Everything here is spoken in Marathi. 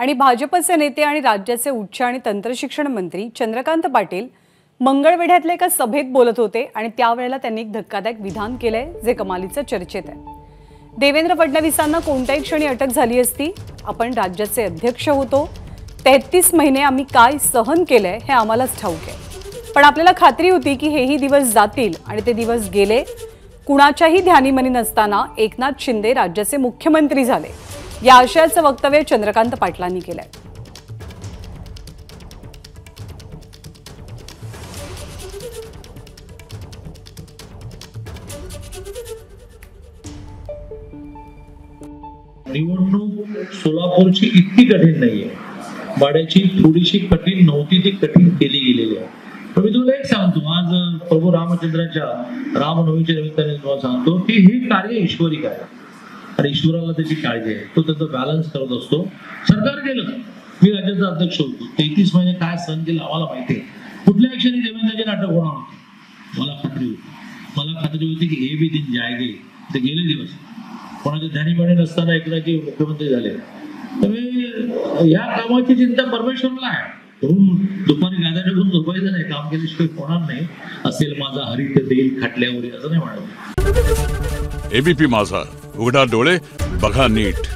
आणि भाजपचे नेते आणि राज्याचे उच्च आणि तंत्रशिक्षण मंत्री चंद्रकांत पाटील मंगळवेढ्यातल्या एका सभेत बोलत होते आणि त्यावेळेला त्यांनी एक धक्कादायक विधान केलंय जे कमालीचं चर्चेत आहे। देवेंद्र फडणवीसांना कोणत्याही क्षणी अटक झाली असती, आपण राज्याचे अध्यक्ष होतो, 33 महिने आम्ही काय सहन केलंय हे आम्हालाच ठाऊक आहे, पण आपल्याला खात्री होती की हेही दिवस जातील आणि ते दिवस गेले। कुणाच्याही ध्यानीमनी नसताना एकनाथ शिंदे राज्याचे मुख्यमंत्री झाले, या आशयाचं वक्तव्य चंद्रकांत पाटलांनी केलंय। निवडणूक सोलापूरची इतकी कठीण नाहीये, भाड्याची थोडीशी कठीण नव्हती, ती कठीण केली गेलेली आहे। पण मी तुला एक सांगतो, आज प्रभू रामचंद्राच्या रामनवमीच्या निमित्ताने तुम्हाला सांगतो की हे कार्य ईश्वरी कार्य आणि ईश्वराला त्याची काळजी आहे, तो त्याचा बॅलन्स करत असतो। सरकार गेलं, मी राज्याचा अध्यक्ष होतो, 33 महिने काय सहन केलं आम्हाला माहिती आहे। कुठल्या क्षणी देवेंद्रची नाटक होणार होती मला खात्री होती की हे भी दिन जाएगे, ते गेले दिवस। कोणाच्या ध्यानीमनी नसताना एकनाथजी मुख्यमंत्री झाले, त्यामुळे या कामाची चिंता परमेश्वराला आहे। दुपारी गाद्या टाकून झोपायचं नाही, काम केल्याशिवाय होणार नाही। असेल माझा हरित देईल खाटल्यावर, असं नाही म्हणाल। एबीपी माझा, उघडा डोळे बघा नीट।